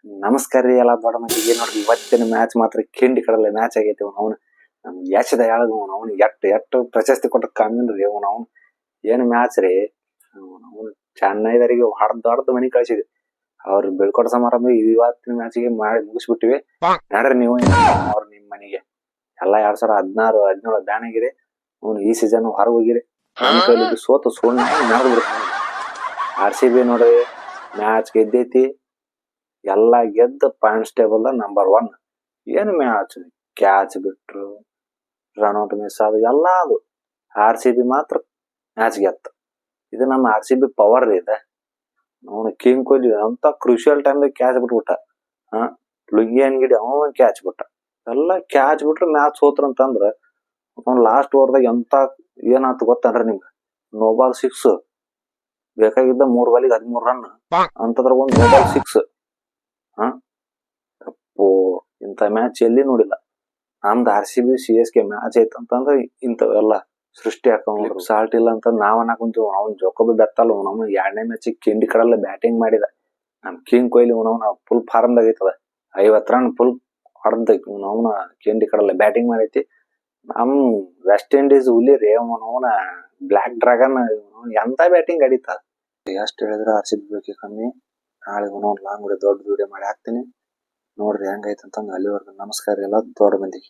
ನಮಸ್ಕಾರ ರೀ ಎಲ್ಲ ದೊಡ್ಡ ಮಂದಿಗೆ. ನೋಡ್ರಿ ಇವತ್ತಿನ ಮ್ಯಾಚ್ ಮಾತ್ರ ಕಿಂಡಿ ಕಡಲೆ ಮ್ಯಾಚ್ ಆಗೈತಿ. ಅವನು ನಮ್ ಯಶದ ಹೇಳದ್ ಅವ್ನು ಎಟ್ಟು ಪ್ರಶಸ್ತಿ ಕೊಟ್ಟ ಕಮ್ಮಿನ್ರಿ ಅವನು ಏನ್ ಮ್ಯಾಚ್ ರೀ. ಅವನು ಚೆನ್ನೈದರಿಗೆ ಹೊಡೆದ ಮನಿ ಕಳ್ಸಿದ್ವಿ. ಅವ್ರು ಬೀಳ್ಕೊಡ ಸಮಾರಂಭ ಇವತ್ತಿನ ಮ್ಯಾಚಿಗೆ ಮಾಡಿ ಮುಗಿಸ್ಬಿಟ್ಟಿವಿ. ನಡ್ರಿ ನೀವು ಅವ್ರ ನಿಮ್ ಮನೆಗೆ ಎಲ್ಲಾ 2016 17 ಬ್ಯಾನ್ ಆಗಿರಿ. ಅವ್ನು ಈ ಸೀಸನ್ ಹೊರ ಹೋಗಿರಿ. ನಮ್ ಕೈಲಿದ್ದು ಸೋತು ಸುಣ್ಣ ನಡೆದ್ಬಿಡ್ತ. RCB ನೋಡ್ರಿ ಮ್ಯಾಚ್ ಗೆದ್ದೈತಿ. ಎಲ್ಲಾ ಗೆದ್ದ ಪಾಯಿಂಟ್ಸ್ ಟೇಬಲ್ ನಂಬರ್ 1. ಏನು ಮ್ಯಾಚ್ ಕ್ಯಾಚ್ ಬಿಟ್ರು, ರನ್ಔಟ್ ಮಿಸ್ ಅದು ಎಲ್ಲಾ ಅದು. RCB ಮಾತ್ರ ಮ್ಯಾಚ್ ಗೆತ್ತ. ಇದು ನಮ್ಮ RCB ಪವರ್ ಇದೆ. ಅವನು ಕಿಂಗ್ ಕೊಹ್ಲಿ ಅಂತ ಕ್ರೂಷಿಯಲ್ ಟೈಮ್ ಕ್ಯಾಚ್ ಬಿಟ್ಬಿಟ್ಟ. ಲುಂಗಿ ಅಂಗಡಿ ಅವನ್ ಕ್ಯಾಚ್ ಬಿಟ್ಟ. ಎಲ್ಲ ಕ್ಯಾಚ್ ಬಿಟ್ರೆ ಮ್ಯಾಚ್ ಸೋತ್ರ ಅಂತಂದ್ರ ಅವ್ನು ಲಾಸ್ಟ್ ಓವರ್ದಾಗ ಎಂತ ಏನಾಯ್ತು ಗೊತ್ತನ್ರಿ ನಿಮ್ಗೆ. ನೋಬಾಲ್ 6 ಬೇಕಾಗಿದ್ದ 3 ಬಾಲಿಗೆ 13 ರನ್ ಅಂತದ್ರ ಒಂದ್ ನೋಬಾಲ್ 6. ಅಪ್ಪೋ ಇಂಥ ಮ್ಯಾಚ್ ಎಲ್ಲಿ ನೋಡಿಲ್ಲ. ನಮ್ದು RCB CSK ಮ್ಯಾಚ್ ಐತಂತಂದ್ರೆ ಇಂಥವೆಲ್ಲ ಸೃಷ್ಟಿ ಹಾಕೊಂಡ್ ಸಾಲ್ಟ್ ಇಲ್ಲ ಅಂತ ನಾವ್ ಅನ್ನಕುಂತೀವಿ. ಅವ್ನ್ ಜೋಕೋಬಿ ಬೆತ್ತಲ್ಲ ನಮ್ಮ 2ನೇ ಮ್ಯಾಚ್ ಕಿಂಡಿ ಕಡಲ್ಲ ಬ್ಯಾಟಿಂಗ್ ಮಾಡಿದ. ನಮ್ ಕಿಂಗ್ ಕೊಹ್ಲಿ ಫುಲ್ ಫಾರ್ಮ್ ದಾಗ ಐತದ. 50 ರನ್ ಫುಲ್ ಹೊಡೆದ ಅವನ ಕಿಂಡಿ ಕಡಲ್ಲ ಬ್ಯಾಟಿಂಗ್ ಮಾಡೈತಿ. ನಮ್ ವೆಸ್ಟ್ ಇಂಡೀಸ್ ಹುಲಿ ರೇ ಅವನ ಬ್ಲಾಕ್ ಡ್ರಾಗನ್ ಎಂತ ಬ್ಯಾಟಿಂಗ್ ಅಡಿತ. ಎಷ್ಟ್ ಹೇಳಿದ್ರೆ RCB ಬೇಕಿ ಕಮ್ಮಿ. ನಾಳೆ ಲಾಂಗ್ ದೊಡ್ಡ ವಿಡಿಯೋ ಮಾಡಿ ಹಾಕ್ತೀನಿ. ನೋಡ್ರಿ ಹೆಂಗೈತಂತ. ಅಲ್ಲಿವರೆಗೂ ನಮಸ್ಕಾರ ಎಲ್ಲ ದೊಡ್ಡ ಮಂದಿಗೆ.